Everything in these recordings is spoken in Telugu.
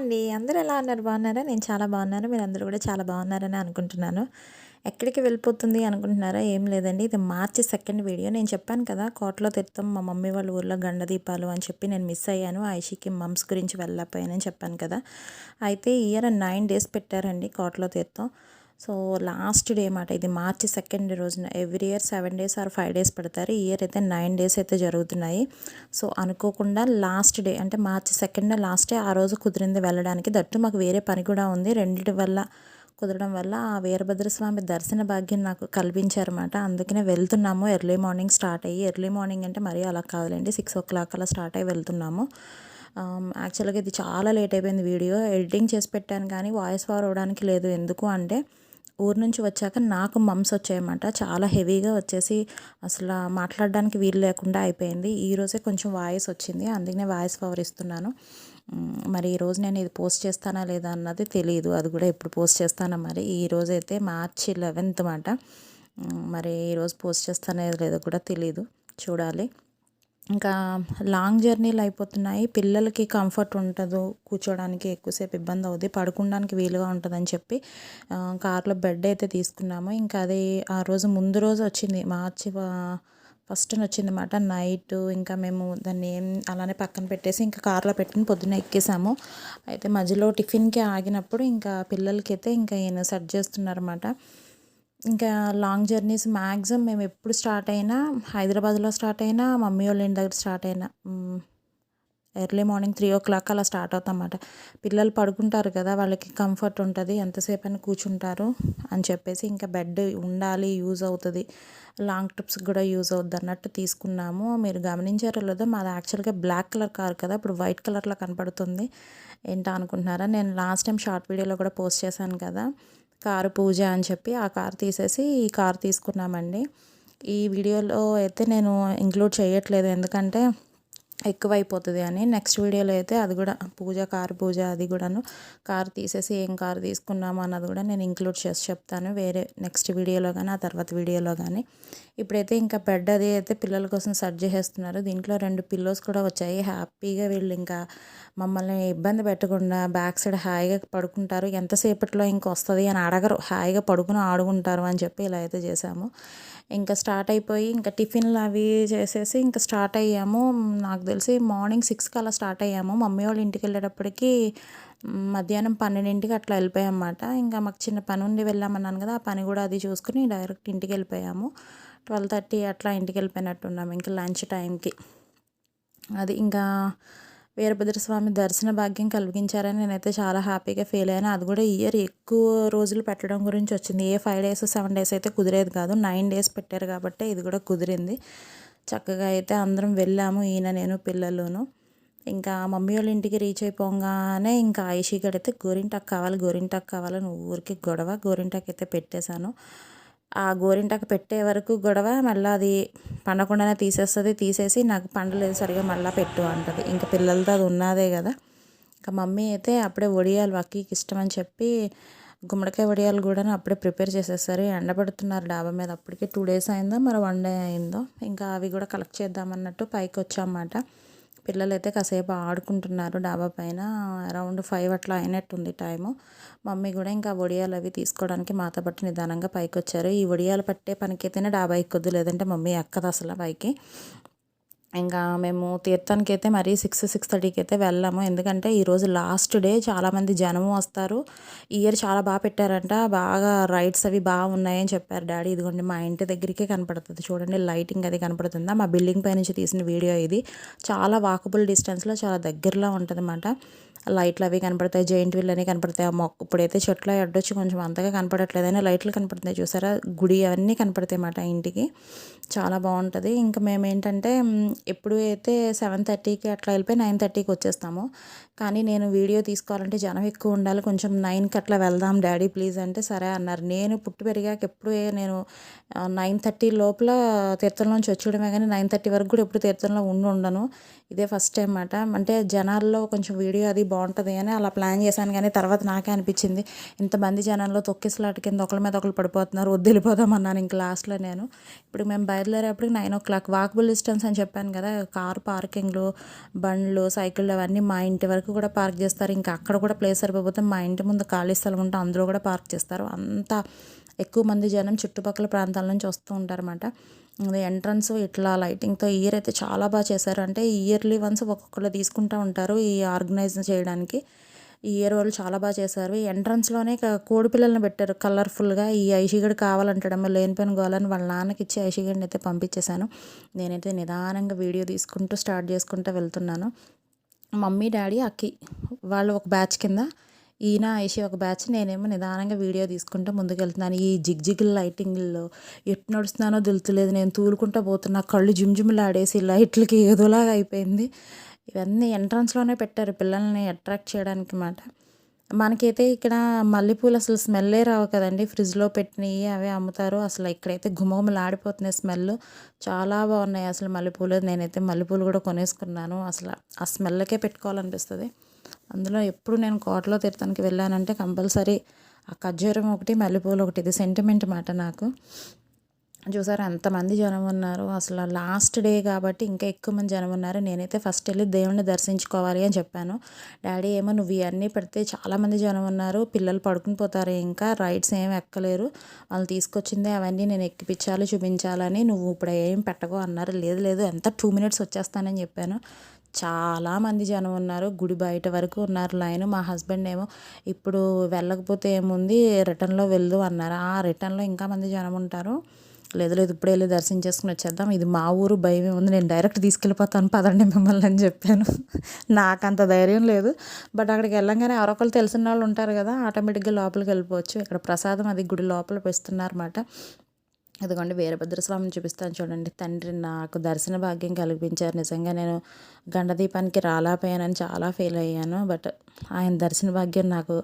అండి. అందరూ ఎలా ఉన్నారు? బాగున్నారా? నేను చాలా బాగున్నాను. మీరందరూ కూడా చాలా బాగున్నారని అనుకుంటున్నాను. ఎక్కడికి వెళ్ళిపోతుంది అనుకుంటున్నారా? ఏం లేదండి. ఇది మార్చి 2 వీడియో. నేను చెప్పాను కదా! కోటలో తీర్థం మా మమ్మీ వాళ్ళ ఊర్లో గండదీపాలు అని చెప్పి నేను మిస్ అయ్యాను. ఐషికి మమ్స్ గురించి వెళ్ళలేకపోయానని చెప్పాను కదా! అయితే ఈ ఇయర్ 9 డేస్ పెట్టారండి కోటలో తీర్థం. సో, లాస్ట్ డే మాట ఇది మార్చి 2 రోజున every year 7 days or 5 days పెడతారు. ఈ ఇయర్ అయితే 9 డేస్ అయితే జరుగుతున్నాయి. సో, అనుకోకుండా లాస్ట్ డే అంటే మార్చి 2 లాస్ట్ డే ఆ రోజు కుదిరింది వెళ్ళడానికి. దట్టు మాకు వేరే పని కూడా ఉంది. రెండిటి వల్ల కుదరడం వల్ల ఆ వీరభద్రస్వామి దర్శన భాగ్యం నాకు కల్పించారన్నమాట. అందుకనే వెళ్తున్నాము ఎర్లీ మార్నింగ్ స్టార్ట్ అయ్యి. ఎర్లీ మార్నింగ్ అంటే మరీ అలా కాదులేండి, 6 అలా స్టార్ట్ అయ్యి వెళ్తున్నాము. యాక్చువల్గా ఇది చాలా లేట్ అయిపోయింది వీడియో. ఎడిటింగ్ చేసి పెట్టాను కానీ వాయిస్ ఓవర్ అవ్వడానికి లేదు. ఎందుకు అంటే ఊరు నుంచి వచ్చాక నాకు మమ్స్ వచ్చాయన్నమాట. చాలా హెవీగా వచ్చేసి అసలు మాట్లాడడానికి వీలు లేకుండా అయిపోయింది. ఈరోజే కొంచెం వాయిస్ వచ్చింది, అందుకనే వాయిస్ ఓవర్ ఇస్తున్నాను. మరి ఈరోజు నేను ఇది పోస్ట్ చేస్తానా లేదా అన్నది తెలియదు. అది కూడా ఎప్పుడు పోస్ట్ చేస్తానా మరి. ఈరోజైతే మార్చి 11 మాట. మరి ఈరోజు పోస్ట్ చేస్తానో లేదో కూడా తెలీదు, చూడాలి. ఇంకా లాంగ్ జర్నీలు అయిపోతున్నాయి. పిల్లలకి కంఫర్ట్ ఉండదు, కూర్చోడానికి ఎక్కువసేపు ఇబ్బంది అవుద్ది, పడుకోవడానికి వీలుగా ఉంటుందని చెప్పి కార్లో బెడ్ అయితే తీసుకున్నాము. ఇంకా అది ఆ రోజు ముందు రోజు వచ్చింది, మార్చి 1న వచ్చిందన్నమాట నైట్. ఇంకా మేము దాన్ని అలానే పక్కన పెట్టేసి ఇంకా కార్లో పెట్టుకుని పొద్దున్న ఎక్కేసాము. అయితే మధ్యలో టిఫిన్కి ఆగినప్పుడు ఇంకా పిల్లలకైతే ఇంకా ఈయన సెట్ చేస్తున్నారన్నమాట. ఇంకా లాంగ్ జర్నీస్ మ్యాక్సిమం మేము ఎప్పుడు స్టార్ట్ అయినా హైదరాబాద్లో స్టార్ట్ అయినా మమ్మీ వాళ్ళ ఇంటి దగ్గర స్టార్ట్ అయినా ఎర్లీ మార్నింగ్ 3 అలా స్టార్ట్ అవుతామన్నమాట. పిల్లలు పడుకుంటారు కదా, వాళ్ళకి కంఫర్ట్ ఉంటుంది, ఎంతసేపు అని కూర్చుంటారు అని చెప్పేసి ఇంకా బెడ్ ఉండాలి, యూజ్ అవుతుంది, లాంగ్ ట్రిప్స్కి కూడా యూజ్ అవుద్ది అన్నట్టు తీసుకున్నాము. మీరు గమనించారో లేదో, మాది యాక్చువల్గా బ్లాక్ కలర్ కార్ కదా, ఇప్పుడు వైట్ కలర్లో కనపడుతుంది. ఏంటో అనుకుంటున్నారా? నేను లాస్ట్ టైం షార్ట్ వీడియోలో కూడా పోస్ట్ చేశాను కదా, కారు పూజ అని చెప్పి ఆ కారు తీసేసి ఈ కారు తీసుకున్నామండి. ఈ వీడియోలో అయితే నేను ఇంక్లూడ్ చేయట్లేదు, ఎందుకంటే ఎక్కువైపోతుంది అని. నెక్స్ట్ వీడియోలో అయితే అది కూడా కారు పూజ అది కూడాను కారు తీసేసి ఏం కారు తీసుకున్నాము అన్నది కూడా నేను ఇంక్లూడ్ చేసి చెప్తాను వేరే నెక్స్ట్ వీడియోలో కానీ ఆ తర్వాత వీడియోలో కానీ. ఇప్పుడైతే ఇంకా బెడ్ అది అయితే పిల్లల కోసం సెట్ చేసేస్తున్నారు. దీంట్లో 2 పిల్లోస్ కూడా వచ్చాయి. హ్యాపీగా వీళ్ళు ఇంకా మమ్మల్ని ఇబ్బంది పెట్టకుండా బ్యాక్ సైడ్ హాయిగా పడుకుంటారు. ఎంతసేపట్లో ఇంక వస్తుంది అని అడగరు, హాయిగా పడుకుని ఆడుకుంటారు అని చెప్పి ఇలా అయితే చేసాము. ఇంకా స్టార్ట్ అయిపోయి ఇంకా టిఫిన్లు అవి చేసేసి ఇంకా స్టార్ట్ అయ్యాము. నాకు తెలిసి మార్నింగ్ 6కి అలా స్టార్ట్ అయ్యాము. మమ్మీ వాళ్ళ ఇంటికి వెళ్ళేటప్పటికి మధ్యాహ్నం 12కి అట్లా వెళ్ళిపోయామన్నమాట. ఇంకా మాకు చిన్న పని ఉండి వెళ్ళామన్నాను కదా, ఆ పని కూడా అది చూసుకుని డైరెక్ట్ ఇంటికి వెళ్ళిపోయాము. 12:30 అట్లా ఇంటికి వెళ్ళిపోయినట్టున్నాము ఇంకా లంచ్ టైంకి. అది ఇంకా వీరభద్రస్వామి దర్శన భాగ్యం కలిగించారని నేనైతే చాలా హ్యాపీగా ఫీల్ అయ్యాను. అది కూడా ఇయర్ ఎక్కువ రోజులు పెట్టడం గురించి వచ్చింది. 5 డేస్ 7 డేస్ అయితే కుదిరేది కాదు, 9 డేస్ పెట్టారు కాబట్టి ఇది కూడా కుదిరింది. చక్కగా అయితే అందరం వెళ్ళాము, ఈయన నేను పిల్లలును. ఇంకా మమ్మీ వాళ్ళ ఇంటికి రీచ్ అయిపోగానే ఇంకా ఐషీ గడైతే గోరింటాకు కావాలని ఊరికి గొడవ. గోరింటాకు అయితే పెట్టేశాను. ఆ గోరింటాకు పెట్టే వరకు గొడవ, మళ్ళీ అది పండకుండానే తీసేసి నాకు పండలేదు సరిగా మళ్ళీ పెట్టు అంటది. ఇంకా పిల్లలతో అది ఉన్నదే కదా. ఇంకా మమ్మీ అయితే అప్పుడే వడియాలు వక్కీకి ఇష్టం అని చెప్పి గుమ్మడికాయ వడియాలు కూడా అప్పుడే ప్రిపేర్ చేసేసారు. ఎండబెడుతున్నారు డాబా మీద. అప్పటికే 2 డేస్ అయిందో మరి 1 డే అయిందో. ఇంకా అవి కూడా కలెక్ట్ చేద్దామన్నట్టు పైకి వచ్చామన్నమాట. పిల్లలు అయితే కాసేపు ఆడుకుంటున్నారు డాబా పైన. అరౌండ్ 5 అట్లా అయినట్టుంది టైము. మమ్మీ కూడా ఇంకా వడియాలు అవి తీసుకోవడానికి మాతో పాటు నిదానంగా పైకి వచ్చారు. ఈ వడియాలు పట్టే పనికైతేనే డాబా ఎక్కొద్దు, లేదంటే మమ్మీ ఎక్కదు అసలు పైకి. ఇంకా మేము తీర్థానికి అయితే మరీ 6-6:30కి అయితే వెళ్ళాము. ఎందుకంటే ఈరోజు లాస్ట్ డే, చాలామంది జనము వస్తారు. ఈ ఇయర్ చాలా బాగా పెట్టారంట, బాగా రైడ్స్ అవి బాగా ఉన్నాయని చెప్పారు డాడీ. ఇదిగోండి మా ఇంటి దగ్గరికే కనపడుతుంది చూడండి, లైటింగ్ అది కనపడుతుందా, మా బిల్డింగ్ పై నుంచి తీసిన వీడియో ఇది. చాలా వాకబుల్ డిస్టెన్స్లో చాలా దగ్గరలో ఉంటుంది అన్నమాట. లైట్లు అవి కనపడతాయి, జెయింట్ వీల్ అని కనపడతాయి. ఆ మొక్క ఇప్పుడైతే చెట్లు అడ్డొచ్చి కొంచెం అంతగా కనపడట్లేదని లైట్లు కనపడుతున్నాయి చూసారా, గుడి అవన్నీ కనపడతాయి అన్నమాట ఇంటికి. చాలా బాగుంటుంది. ఇంకా మేము ఏంటంటే ఎప్పుడు అయితే 7:30కి అట్లా వెళ్ళిపోయి 9:30కి వచ్చేస్తాము. కానీ నేను వీడియో తీసుకోవాలంటే జనం ఎక్కువ ఉండాలి, కొంచెం 9కి అట్లా వెళ్దాం డాడీ ప్లీజ్ అంటే సరే అన్నారు. నేను పుట్టి పెరిగాక ఎప్పుడు నేను 9:30 లోపల తీర్థంలోంచి వచ్చేయడమే కానీ 9:30 వరకు కూడా ఎప్పుడు తీర్థంలో ఉండను. ఇదే ఫస్ట్ టైం మాట. అంటే జనాల్లో కొంచెం వీడియో అది బాగుంటుంది అని అలా ప్లాన్ చేశాను, కానీ తర్వాత నాకే అనిపించింది ఇంతమంది జనంలో తొక్కిసలాట కింద ఒకళ్ళ మీద ఒకళ్ళు పడిపోతున్నారు, వద్దు వెళ్ళిపోదామన్నాను ఇంక లాస్ట్లో నేను. ఇప్పుడు మేము బయలుదేరేప్పటికి 9:00 వాకబుల్ డిస్టెన్స్ అని చెప్పాను కదా. కారు పార్కింగ్లు, బండ్లు, సైకిళ్ళు అవన్నీ మా ఇంటి వరకు కూడా పార్క్ చేస్తారు. ఇంకా అక్కడ కూడా ప్లేస్ సరిపోతే మా ఇంటి ముందు ఖాళీ స్థలం ఉంటే అందులో కూడా పార్క్ చేస్తారు. అంతా ఎక్కువ మంది జనం చుట్టుపక్కల ప్రాంతాల నుంచి వస్తూ ఉంటారన్నమాట. అది ఎంట్రన్స్ ఇట్లా లైటింగ్తో ఇయర్ అయితే చాలా బాగా చేశారు. అంటే ఇయర్లీ వన్స్ ఒక్కొక్కరు తీసుకుంటూ ఉంటారు ఈ ఆర్గనైజ్ చేయడానికి. ఈ ఇయర్ వాళ్ళు చాలా బాగా చేశారు. ఈ ఎంట్రన్స్లోనే కోడి పిల్లల్ని పెట్టారు కలర్ఫుల్గా. ఈ ఐషిగడ్ కావాలంటాడమ్మా లేనిపోయిన గోలని వాళ్ళ నాన్నకి ఇచ్చి ఐషిగడ్ని అయితే పంపించేశాను. నేనైతే నిదానంగా వీడియో తీసుకుంటూ స్టార్ట్ చేసుకుంటూ వెళ్తున్నాను. మమ్మీ, డాడీ, అక్కి వాళ్ళు ఒక బ్యాచ్ కింద, ఈయన ఐషి ఒక బ్యాచ్, నేనేమో నిదానంగా వీడియో తీసుకుంటూ ముందుకెళ్తున్నాను. ఈ జిగ్జిగ్ లైటింగ్లో ఎటు నడుస్తున్నానో తెలుతులేదు. నేను తూలుకుంటూ పోతున్నా, కళ్ళు జుమ్జుమ్లాడేసి లైట్లకి ఏదోలాగా అయిపోయింది. ఇవన్నీ ఎంట్రన్స్లోనే పెట్టారు పిల్లల్ని అట్రాక్ట్ చేయడానికి మాట. మనకైతే ఇక్కడ మల్లెపూలు అసలు స్మెల్లే రావు కదండి. ఫ్రిడ్జ్లో పెట్టినవి అవే అమ్ముతారు. అసలు ఇక్కడైతే గుమగుమలాడిపోతున్నాయి స్మెల్. చాలా బాగున్నాయి అసలు మల్లెపూలు. నేనైతే మల్లెపూలు కూడా కొనేసుకున్నాను. అసలు ఆ స్మెల్కే పెట్టుకోవాలనిపిస్తుంది. అందులో ఎప్పుడు నేను కోటలో తీర్థానికి వెళ్ళానంటే కంపల్సరీ ఆ ఖర్జూరం ఒకటి, మల్లెపూలు ఒకటి, ఇది సెంటిమెంట్ మాట నాకు. చూసారా ఎంతమంది జనం ఉన్నారు. అసలు లాస్ట్ డే కాబట్టి ఇంకా ఎక్కువ మంది జనం ఉన్నారు. నేనైతే ఫస్ట్ వెళ్ళి దేవుణ్ణి దర్శించుకోవాలి అని చెప్పాను. డాడీ ఏమో నువ్వు ఇవన్నీ పెడితే చాలామంది జనం ఉన్నారు, పిల్లలు పడుకుని పోతారు, ఇంకా రైడ్స్ ఏమి ఎక్కలేరు, వాళ్ళు తీసుకొచ్చిందే అవన్నీ నేను ఎక్కిపించాలి చూపించాలని, నువ్వు ఇప్పుడు ఏం పెట్టకో అన్నారు. లేదు లేదు ఎంత 2 minutes వచ్చేస్తానని చెప్పాను. చాలామంది జనం ఉన్నారు. గుడి బయట వరకు ఉన్నారు లైన్. మా హస్బెండ్ ఏమో ఇప్పుడు వెళ్ళకపోతే ఏముంది రిటర్న్లో వెళ్దు అన్నారు. ఆ రిటర్న్లో ఇంకా మంది జనం ఉంటారు. లేదు లేదు ఇప్పుడే వెళ్ళి దర్శనం వచ్చేద్దాం, ఇది మా ఊరు, భయం ఏముంది, నేను డైరెక్ట్ తీసుకెళ్ళిపోతాను పదండి మిమ్మల్ని అని చెప్పాను. నాకు అంత ధైర్యం లేదు. బట్ అక్కడికి వెళ్ళంగానే ఎవరొకరు తెలిసిన వాళ్ళు ఉంటారు కదా, ఆటోమేటిక్గా లోపలికి వెళ్ళిపోవచ్చు. ఇక్కడ ప్రసాదం అది గుడి లోపల పెస్తున్నారన్నమాట. ఇదిగోండి వీరభద్రస్వామిని చూపిస్తాను చూడండి. తండ్రి నాకు దర్శన భాగ్యం కల్పించారు. నిజంగా నేను గండదీపానికి రాలేకపోయానని చాలా ఫీల్ అయ్యాను. బట్ ఆయన దర్శన భాగ్యం నాకు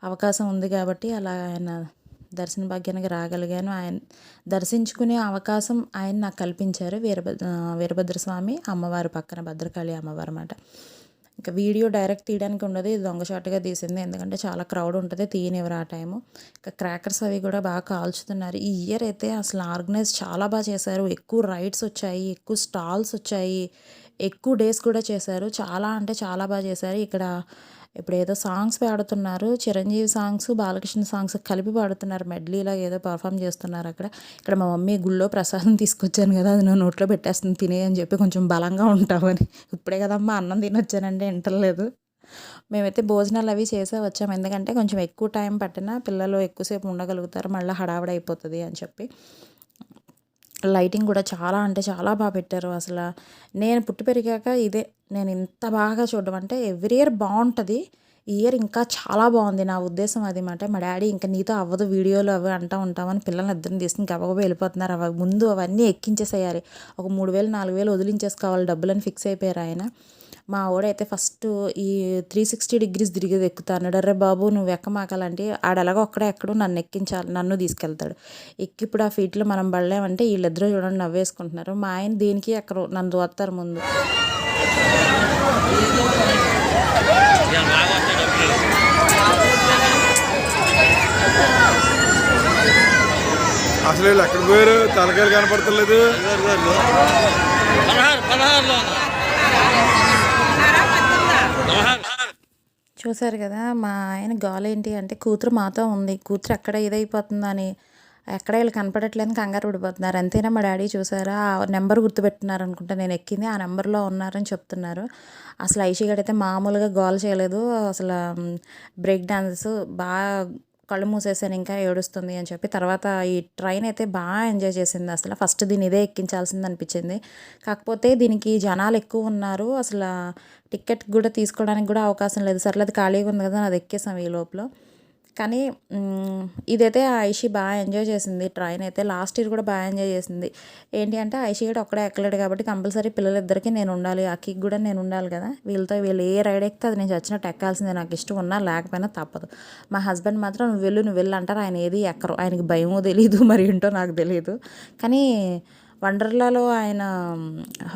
అవకాశం ఉంది కాబట్టి అలా ఆయన దర్శన భాగ్యానికి రాగలిగాను. ఆయన దర్శించుకునే అవకాశం ఆయన నాకు కల్పించారు. వీరభద్రస్వామి అమ్మవారు పక్కన భద్రకాళి అమ్మవారు అన్నమాట. ఇంకా వీడియో డైరెక్ట్ తీయడానికి ఉండదు, ఇది దొంగచాటుగా తీసింది. ఎందుకంటే చాలా క్రౌడ్ ఉంటుంది, తీయనివ్వరు ఆ టైము. ఇంకా క్రాకర్స్ అవి కూడా బాగా కాల్చుతున్నారు. ఈ ఇయర్ అయితే అసలు ఆర్గనైజ్ చాలా బాగా చేశారు. ఎక్కువ రైడ్స్ వచ్చాయి, ఎక్కువ స్టాల్స్ వచ్చాయి, ఎక్కువ డేస్ కూడా చేశారు. చాలా అంటే చాలా బాగా చేశారు. ఇక్కడ ఇప్పుడు ఏదో సాంగ్స్ పాడుతున్నారు, చిరంజీవి సాంగ్స్, బాలకృష్ణ సాంగ్స్ కలిపి పాడుతున్నారు. మెడ్లీలాగా ఏదో పర్ఫామ్ చేస్తున్నారు అక్కడ. ఇక్కడ మా మమ్మీ గుళ్ళో ప్రసాదం తీసుకొచ్చాను కదా, అది నా నోట్లో పెట్టేస్తుంది తినే అని చెప్పి, కొంచెం బలంగా ఉంటామని. ఇప్పుడే కదమ్మా అన్నం తినొచ్చానంటే వింటలేదు. మేమైతే భోజనాలు అవి చేసే వచ్చాము, ఎందుకంటే కొంచెం ఎక్కువ టైం పట్టినా పిల్లలు ఎక్కువసేపు ఉండగలుగుతారు, మళ్ళీ హడావిడి అయిపోతుంది అని చెప్పి. లైటింగ్ కూడా చాలా అంటే చాలా బాగా పెట్టారు. అసలు నేను పుట్టి పెరిగాక ఇదే నేను ఇంత బాగా చూడడం. అంటే ఎవ్రీ ఇయర్ బాగుంటుంది, ఈ ఇయర్ ఇంకా చాలా బాగుంది. నా ఉద్దేశం అది మాట. మా డాడీ ఇంకా నీతో అవ్వదు వీడియోలు అవి అంటూ ఉంటామని పిల్లల్ని ఇద్దరిని తీసుకుని గబగబా వెళ్ళిపోతున్నారు. ముందు అవన్నీ ఎక్కించేసేయాలి, ఒక 3,000 4,000 వదిలించేసుకోవాలి డబ్బులని ఫిక్స్ అయిపోయారు ఆయన. మా వాడైతే ఫస్ట్ ఈ 360 degrees తిరిగేది ఎక్కుతాను. అరే బాబు నువ్వు ఎక్కమాకాలంటే ఆడలాగా ఒక్కడే ఎక్కడు, నన్ను ఎక్కించాలి, నన్ను తీసుకెళ్తాడు. ఎక్కి ఇప్పుడు ఆ ఫీట్లో మనం పడలేమంటే వీళ్ళిద్దరూ చూడండి నవ్వేసుకుంటున్నారు. మా ఆయన దేనికి ఎక్కరు, నన్ను చూస్తారు ముందు. అసలు వీళ్ళు ఎక్కడ పోయారు, తలకాయలు కనపడతలేదు. చూసారు కదా మా ఆయన గోల ఏంటి అంటే, కూతురు మాతో ఉంది, కూతురు ఎక్కడ ఇదైపోతుందని, ఎక్కడ వీళ్ళు కనపడట్లేదు కంగారు పడిపోతున్నారు. అంతేనా మా డాడీ చూసారా, ఆ నెంబర్ గుర్తుపెట్టున్నారు అనుకుంటా, నేను ఎక్కింది ఆ నెంబర్లో ఉన్నారని చెప్తున్నారు. అసలు ఐషిగడైతే మామూలుగా గోల చేయలేదు. అసలు బ్రేక్ డాన్స్ బాగా కళ్ళు మూసేసాను ఇంకా ఏడుస్తుంది అని చెప్పి. తర్వాత ఈ ట్రైన్ అయితే బాగా ఎంజాయ్ చేసింది. అసలు ఫస్ట్ దీన్ని ఇదే ఎక్కించాల్సింది అనిపించింది. కాకపోతే దీనికి జనాలు ఎక్కువ ఉన్నారు, అసలు టికెట్ కూడా తీసుకోవడానికి కూడా అవకాశం లేదు. సర్లేదు ఖాళీగా ఉంది కదా, అది ఎక్కేసాం ఈ లోపల. కానీ ఇదైతే ఐషి బాగా ఎంజాయ్ చేసింది. ట్రైన్ అయితే లాస్ట్ ఇయర్ కూడా బాగా ఎంజాయ్ చేసింది. ఏంటి అంటే ఐషి కూడా ఒక్కడే ఎక్కలేడు కాబట్టి కంపల్సరీ పిల్లలిద్దరికీ నేను ఉండాలి, అక్కికి కూడా నేను ఉండాలి కదా. వీళ్ళు ఏ రైడ్ ఎక్కితే అది నేను చచ్చినట్టు ఎక్కాల్సిందే, నాకు ఇష్టం ఉన్నా లేకపోయినా తప్పదు. మా హస్బెండ్ మాత్రం నువ్వు వెళ్ళు అంటారు. ఆయన ఏది ఎక్కరు, ఆయనకి భయమో తెలియదు మరి ఏంటో నాకు తెలియదు. కానీ వండర్లాలో ఆయన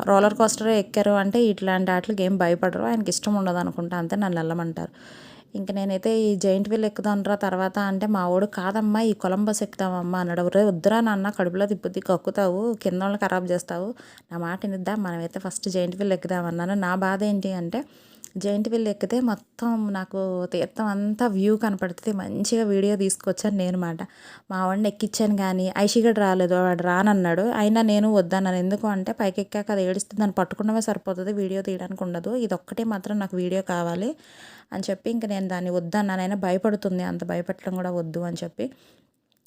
రోలర్ కోస్టర్ ఎక్కారు అంటే ఇట్లాంటి వాటికి ఏం భయపడరు, ఆయనకి ఇష్టం ఉండదు అనుకుంటా, అంతే నన్ను వెళ్ళమంటారు. ఇంక నేనైతే ఈ జైంట్ వీల్ ఎక్కుదాంరా తర్వాత అంటే మా వాడు కాదమ్మా ఈ కొలంబస్ ఎక్కుదామమ్మా అన్నాడు. రే వద్దురా నాన్న, కడుపులో తిప్పుద్ది, కక్కుతావు, కింద వాళ్ళని ఖరాబ్ చేస్తావు, నా మాట వినిద్దా, మనమైతే ఫస్ట్ జైంట్ వీల్ ఎక్కుదామన్నాను. నా బాధ ఏంటి అంటే జైంట్ వీల్ ఎక్కితే మొత్తం నాకు తీర్థం అంతా వ్యూ కనపడుతుంది, మంచిగా వీడియో తీసుకొచ్చాను నేను మాట. మా వాడిని ఎక్కించాను కానీ ఐషిగడ్ రాలేదు, వాడు రానన్నాడు. అయినా నేను వద్దన్నాను. ఎందుకు అంటే పైకి ఎక్కాక అది ఏడుస్తుంది, దాన్ని పట్టుకున్నవే సరిపోతుంది, వీడియో తీయడానికి ఉండదు, ఇది ఒక్కటే మాత్రం నాకు వీడియో కావాలి అని చెప్పి ఇంక నేను దాన్ని వద్దన్నాను. అయినా భయపడుతుంది, అంత భయపెట్టడం కూడా వద్దు అని చెప్పి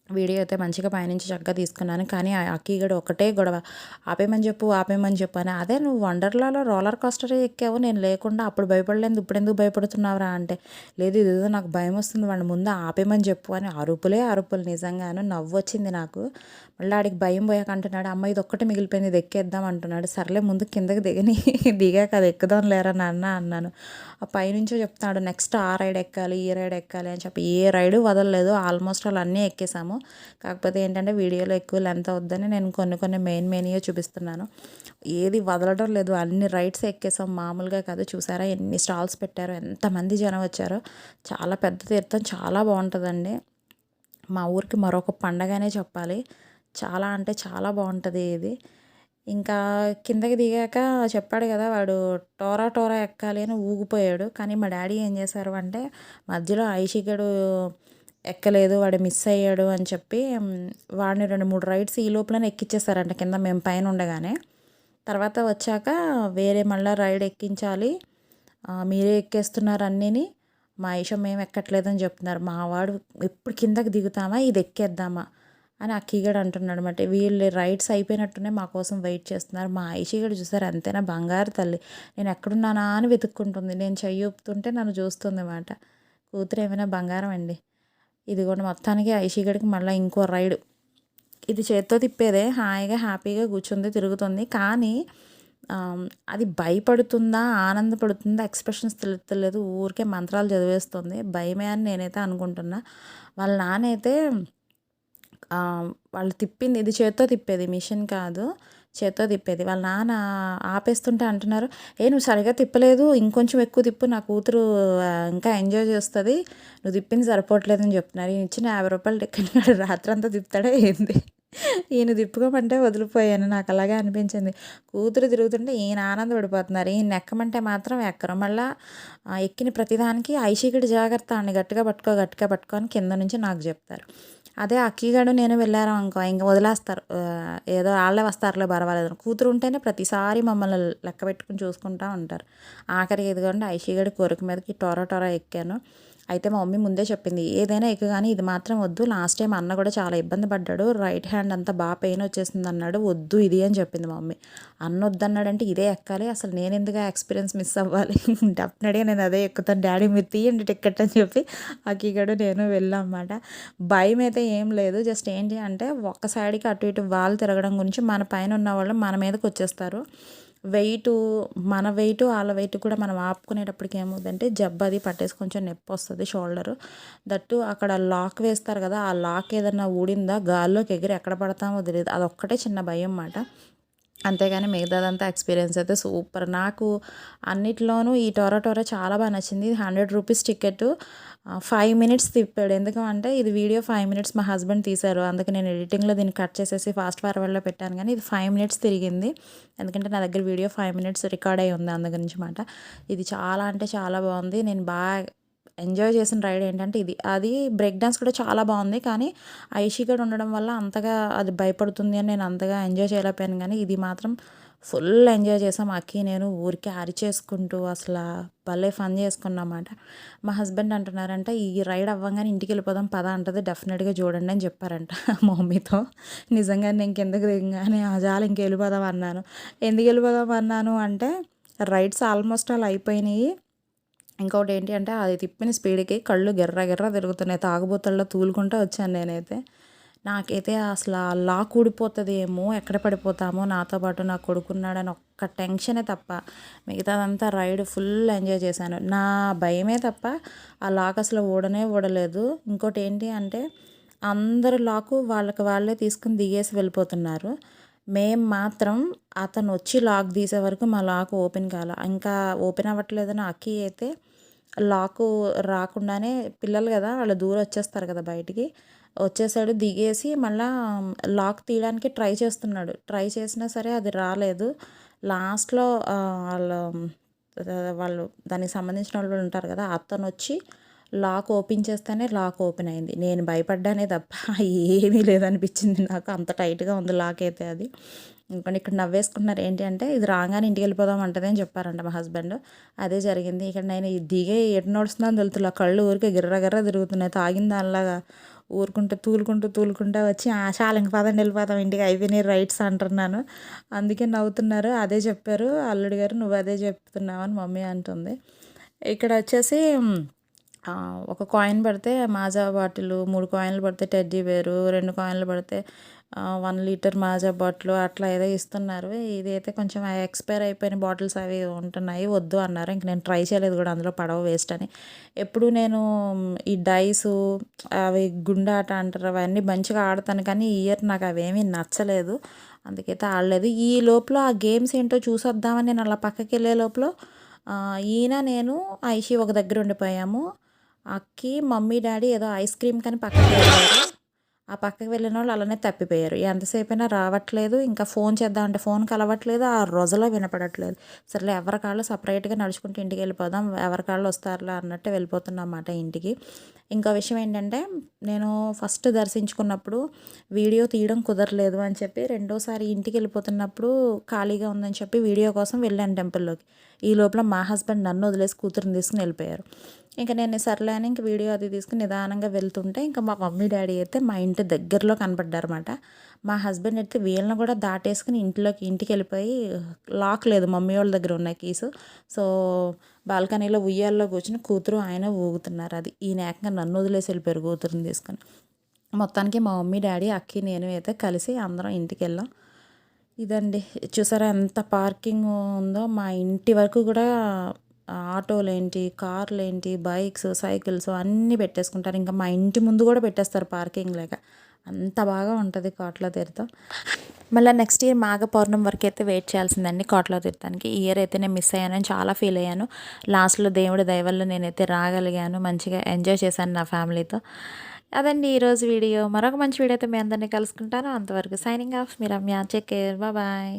వీడియో అయితే మంచిగా పైనుంచి చక్కగా తీసుకున్నాను. కానీ ఆ అక్కీగడు ఒకటే గొడవ, ఆపేమని చెప్పు అని. అదే నువ్వు వండర్లాలో రోలర్ కోస్టరే ఎక్కావు, నేను లేకుండా అప్పుడు భయపడలేదు, ఇప్పుడు ఎందుకు భయపడుతున్నావురా అంటే, లేదు ఇదేదో నాకు భయం వస్తుంది, వాడి ముందు ఆపేమని చెప్పు అని. అరుపులు నిజంగాను నవ్వు వచ్చింది నాకు. మళ్ళీ ఆడికి భయం పోయాక అంటున్నాడు, అమ్మ ఇది ఒక్కటే మిగిలిపోయింది, ఇది ఎక్కేద్దాం అంటున్నాడు. సర్లే ముందు కిందకి దిగాక అది ఎక్కుదాం లేరా నాన్న అన్నాను. ఆ పైనుంచో చెప్తాడు నెక్స్ట్ ఆ రైడ్ ఎక్కాలి, ఈ రైడ్ ఎక్కాలి అని చెప్పి ఏ రైడు వదలలేదు, ఆల్మోస్ట్ అలా అన్నీ ఎక్కేసాము. కాకపోతే ఏంటంటే వీడియోలో ఎక్కువ లెంత్ అవుద్దని నేను కొన్ని మెయిన్యే చూపిస్తున్నాను. ఏది వదలడం లేదు, అన్ని రైడ్స్ ఎక్కేసాం, మామూలుగా కాదు. చూసారా ఎన్ని స్టాల్స్ పెట్టారో, ఎంతమంది జనం వచ్చారో. చాలా పెద్ద తీర్థం, చాలా బాగుంటుందండి. మా ఊరికి మరొక పండగనే చెప్పాలి, చాలా అంటే చాలా బాగుంటుంది ఇది. ఇంకా కిందకి దిగాక చెప్పాడు కదా వాడు టోరా ఎక్కాలి అని ఊగిపోయాడు. కానీ మా డాడీ ఏం చేశారు అంటే మధ్యలో ఐషిగడు ఎక్కలేదు, వాడు మిస్ అయ్యాడు అని చెప్పి వాడిని 2-3 రైడ్స్ ఈ లోపలనే ఎక్కించేస్తారంట కింద, మేము పైన ఉండగానే. తర్వాత వచ్చాక వేరే మళ్ళీ రైడ్ ఎక్కించాలి, మీరే ఎక్కేస్తున్నారు అన్నీని, మా ఐష మేము ఎక్కట్లేదని చెప్తున్నారు. మా వాడు ఎప్పుడు కిందకి దిగుతామా ఇది ఎక్కేద్దామా అని అక్కీగడు అంటున్నాడు అనమాట. వీళ్ళు రైడ్స్ అయిపోయినట్టునే మా కోసం వెయిట్ చేస్తున్నారు. మా ఐషిగడు చూసారు అంతేనా బంగారు తల్లి, నేను ఎక్కడున్నానా అని వెతుక్కుంటుంది, నేను చెయ్యి ఊపుతుంటే నన్ను చూస్తుంది అన్నమాట. కూతురు ఏమైనా బంగారం అండి. ఇది కూడా మొత్తానికి ఐషిగడికి మళ్ళీ ఇంకో రైడ్, ఇది చేత్తో తిప్పేదే, హాయిగా హ్యాపీగా కూర్చుంది తిరుగుతుంది. కానీ అది భయపడుతుందా ఆనందపడుతుందా ఎక్స్ప్రెషన్స్ తెలుస్తలేదు, ఊరికే మంత్రాలు చదివేస్తుంది, భయమే అని నేనైతే అనుకుంటున్నా. వాళ్ళ నాన్న అయితే వాళ్ళు తిప్పింది, ఇది చేత్తో తిప్పేది, మిషన్ కాదు, చేత్తో తిప్పేది. వాళ్ళ నాన్న ఆపేస్తుంటే అంటున్నారు, నువ్వు సరిగా తిప్పలేదు, ఇంకొంచెం ఎక్కువ తిప్పు, నా కూతురు ఇంకా ఎంజాయ్ చేస్తుంది, నువ్వు తిప్పింది సరిపోవట్లేదని చెప్తున్నారు. ఈయన ఇచ్చిన 50 రూపాయలు టికెట్ రాత్రంతా తిప్పుతాడే ఏంది, ఈయన తిప్పుకోమంటే వదిలిపోయాను. నాకు అలాగే అనిపించింది. కూతురు తిరుగుతుంటే ఈయన ఆనందపడిపోతున్నారు, ఈయన ఎక్కమంటే మాత్రం ఎక్కరు. మళ్ళీ ఎక్కిన ప్రతిదానికి ఐషిగడి జాగ్రత్త అండి, గట్టిగా పట్టుకో అని కింద నుంచి నాకు చెప్తారు. అదే అక్కీగాడు నేను వెళ్ళారు అనుకో ఇంక వదిలేస్తారు, ఏదో వాళ్ళే వస్తారులే పర్వాలేదు. కూతురు ఉంటేనే ప్రతిసారి మమ్మల్ని లెక్క పెట్టుకుని చూసుకుంటూ ఉంటారు. ఆఖరికి ఇదిగోండి ఐషిగడి కోరిక మీదకి టోరా ఎక్కాను. అయితే మా మమ్మీ ముందే చెప్పింది, ఏదైనా ఎక్కగానే ఇది మాత్రం వద్దు, లాస్ట్ టైం అన్న కూడా చాలా ఇబ్బంది పడ్డాడు, రైట్ హ్యాండ్ అంతా బాగా పెయిన్ వచ్చేసింది అన్నాడు, వద్దు ఇది అని చెప్పింది మా మమ్మీ. అన్న వద్దన్నాడంటే ఇదే ఎక్కాలి, అసలు నేను ఎందుకు ఎక్స్పీరియన్స్ మిస్ అవ్వాలి, డెఫినెట్గా నేను అదే ఎక్కుతాను, డాడీ మీరు తీయండి టికెట్ అని చెప్పి అక్కీగడు నేను వెళ్ళామన్నమాట. భయం అయితే ఏం లేదు, జస్ట్ ఏంటి అంటే ఒక్క సైడ్కి అటు ఇటు వాళ్ళు తిరగడం గురించి మన పైన ఉన్న వాళ్ళు మన మీదకి వచ్చేస్తారు. మన వెయిట్ వాళ్ళ వెయిట్ కూడా మనం ఆపుకునేటప్పటికి ఏమవుతుందంటే జబ్బు అది పట్టేసి కొంచెం నొప్పి వస్తుంది షోల్డరు. దట్టు అక్కడ లాక్ వేస్తారు కదా, ఆ లాక్ ఏదన్నా ఊడిందా గాల్లోకి ఎగిరి ఎక్కడ పడతామో తెలియదు, అదొక్కటే చిన్న భయం అన్నమాట. అంతేగాని మిగతాదంతా ఎక్స్పీరియన్స్ అయితే సూపర్. నాకు అన్నిట్లోనూ ఈ టోరా చాలా బాగా నచ్చింది. 100 రూపీస్ టికెట్, 5 మినిట్స్ తిప్పాడు. ఎందుకంటే ఇది వీడియో 5 మినిట్స్ మా హస్బెండ్ తీశారు, అందుకే నేను ఎడిటింగ్లో దీన్ని కట్ చేసేసి ఫాస్ట్ ఫార్వర్డ్లో పెట్టాను. కానీ ఇది 5 మినిట్స్ తిరిగింది, ఎందుకంటే నా దగ్గర వీడియో 5 మినిట్స్ రికార్డ్ అయ్యి ఉంది, అందు గురించి మాట. ఇది చాలా అంటే చాలా బాగుంది, నేను బాగా ఎంజాయ్ చేసిన రైడ్ ఏంటంటే ఇది. అది బ్రేక్ డాన్స్ కూడా చాలా బాగుంది, కానీ ఐషిగడ్ ఉండడం వల్ల అంతగా అది భయపడుతుంది అని నేను అంతగా ఎంజాయ్ చేయలేకపోయాను. కానీ ఇది మాత్రం ఫుల్ ఎంజాయ్ చేసాం, అక్కి నేను ఊరికే అరిచేసుకుంటూ అసలు భలే ఫన్ చేసుకున్నమాట. మా హస్బెండ్ అంటున్నారంట, ఈ రైడ్ అవ్వగానే ఇంటికి వెళ్ళిపోదాం పద అంటది, డెఫినెట్గా చూడండి అని చెప్పారంట మా మమ్మీతో. నిజంగా నేను కిందకి దిగగానే జాలి ఇంక వెళ్ళిపోదాం అన్నాను. ఎందుకు వెళ్ళిపోదాం అన్నాను అంటే రైడ్స్ ఆల్మోస్ట్ అలా అయిపోయినాయి, ఇంకోటి ఏంటి అంటే అది తిప్పిన స్పీడ్కి కళ్ళు గిర్ర గిర్ర తిరుగుతున్నాయి. తాగుబోతుల్లో తూలుకుంటూ వచ్చాను నేనైతే. నాకైతే అసలు ఆ లాక్ ఊడిపోతుందేమో, ఎక్కడ పడిపోతామో, నాతో పాటు నా కొడుకున్నాడని ఒక్క టెన్షనే తప్ప మిగతాదంతా రైడ్ ఫుల్ ఎంజాయ్ చేశాను. నా భయమే తప్ప ఆ లాక్ అసలు ఊడలేదు. ఇంకోటి ఏంటి అంటే అందరు లాకు వాళ్ళకి వాళ్ళే తీసుకుని దిగేసి వెళ్ళిపోతున్నారు. మేము మాత్రం అతను వచ్చి లాక్ తీసే వరకు మా లాక్ ఓపెన్ కాల. ఇంకా ఓపెన్ అవ్వట్లేదని అక్కి అయితే లాకు రాకుండానే పిల్లలు కదా వాళ్ళు దూరం వచ్చేస్తారు కదా బయటికి, వచ్చేసాడు. దిగేసి మళ్ళా లాక్ తీయడానికి ట్రై చేస్తున్నాడు. ట్రై చేసినా సరే అది రాలేదు. లాస్ట్లో వాళ్ళు దానికి సంబంధించిన వాళ్ళు ఉంటారు కదా, అతను వచ్చి లాక్ ఓపెన్ చేస్తేనే లాక్ ఓపెన్ అయింది. నేను భయపడ్డానే తప్ప ఏమీ లేదనిపించింది నాకు. అంత టైట్గా ఉంది లాక్ అయితే అది. ఇంకొని ఇక్కడ నవ్వేసుకుంటున్నారు. ఏంటి అంటే ఇది రాగానే ఇంటికి వెళ్ళిపోదాం అంటది అని చెప్పారంట మా హస్బెండ్. అదే జరిగింది. ఇక్కడ నేను ఇది దిగే ఎటు నడుస్తుందని తెలుతున్నా, కళ్ళు ఊరికే గిర్ర తిరుగుతున్నాయి. తాగిన దానిలాగా తూలుకుంటూ వచ్చి చాలా ఇంక పదండి వెళ్ళిపోతాం ఇంటికి, అయిపోయినాయి రైట్స్ అంటున్నాను. అందుకే నవ్వుతున్నారు. అదే చెప్పారు అల్లుడు గారు, నువ్వు అదే చెప్తున్నావు అని మమ్మీ అంటుంది. ఇక్కడ వచ్చేసి ఒక కాయిన్ పడితే మాజా బాటిల్, 3 కాయిన్లు పడితే టెడ్డీ బేరు, 2 కాయిన్లు పడితే 1 లీటర్ మాజా బాటిల్ అట్లా ఏదో ఇస్తున్నారు. ఇదైతే కొంచెం ఎక్స్పైర్ అయిపోయిన బాటిల్స్ అవి ఉంటున్నాయి, వద్దు అన్నారు. ఇంక నేను ట్రై చేయలేదు కూడా, అందులో పడవ వేస్ట్ అని. ఎప్పుడు నేను ఈ డైసు అవి గుండాట అంటారు అవన్నీ మంచిగా ఆడతాను, కానీ ఈ ఇయర్ నాకు అవేమీ నచ్చలేదు, అందుకైతే ఆడలేదు. ఈ లోపల ఆ గేమ్స్ ఏంటో చూసొద్దామని నేను అలా పక్కకి వెళ్ళే లోపల ఈయన నేను ఐషి ఒక దగ్గర ఉండిపోయాము. అక్కి మమ్మీ డాడీ ఏదో ఐస్ క్రీమ్ కానీ పక్కకి వెళ్ళారు. ఆ పక్కకి వెళ్ళిన వాళ్ళు అలానే తప్పిపోయారు. ఎంతసేపు అయినా రావట్లేదు. ఇంకా ఫోన్ చేద్దామంటే ఫోన్ కలవట్లేదు. ఆ రోజులో వినపడట్లేదు. సర్లే ఎవరి కాళ్ళు సపరేట్గా నడుచుకుంటూ ఇంటికి వెళ్ళిపోదాం, ఎవరి కాళ్ళు వస్తారులే అన్నట్టు వెళ్ళిపోతున్నాం అన్నమాట ఇంటికి. ఇంకో విషయం ఏంటంటే నేను ఫస్ట్ దర్శించుకున్నప్పుడు వీడియో తీయడం కుదరలేదు అని చెప్పి, రెండోసారి ఇంటికి వెళ్ళిపోతున్నప్పుడు ఖాళీగా ఉందని చెప్పి వీడియో కోసం వెళ్ళాను టెంపుల్లోకి. ఈ లోపల మా హస్బెండ్ నన్ను వదిలేసి కూతురుని తీసుకుని వెళ్ళిపోయారు. ఇంకా నేను సర్లే అని ఇంక వీడియో అది తీసుకుని నిదానంగా వెళ్తుంటే ఇంకా మా మమ్మీ డాడీ అయితే మా ఇంటి దగ్గరలో కనపడ్డారన్నమాట. మా హస్బెండ్ అయితే వీళ్ళని కూడా దాటేసుకుని ఇంటికి వెళ్ళిపోయి, లాక్ లేదు మమ్మీ వాళ్ళ దగ్గర ఉన్నాయి కీసు. సో బాల్కనీలో ఉయ్యాల్లో కూర్చుని కూతురు ఆయన ఊగుతున్నారు. అది ఈయన ఏకంగా నన్ను వదిలేసి వెళ్ళిపోయారు కూతురుని తీసుకొని. మొత్తానికి మా మమ్మీ డాడీ అక్కి నేను అయితే కలిసి అందరం ఇంటికి వెళ్ళాం. ఇదండి, చూసారా ఎంత పార్కింగ్ ఉందో. మా ఇంటి వరకు కూడా ఆటోలేంటి, కార్లేంటి, బైక్స్, సైకిల్స్ అన్నీ పెట్టేసుకుంటారు. ఇంకా మా ఇంటి ముందు కూడా పెట్టేస్తారు పార్కింగ్ లేక. అంత బాగా ఉంటుంది కోట్ల తీర్థం. మళ్ళీ నెక్స్ట్ ఇయర్ మాఘ పౌర్ణమి వరకు అయితే వెయిట్ చేయాల్సిందండి కోట్ల తీర్థానికి. ఈ ఇయర్ అయితే నేను మిస్ అయ్యానని చాలా ఫీల్ అయ్యాను. లాస్ట్లో దేవుడి దయ వల్ల నేనైతే రాగలిగాను, మంచిగా ఎంజాయ్ చేశాను నా ఫ్యామిలీతో. అదండి ఈరోజు వీడియో. మరొక మంచి వీడియోతో మీ అందరినీ కలుసుకుంటాను. అంతవరకు సైనింగ్ ఆఫ్. మీరు రమ్య. Take care. బాయ్.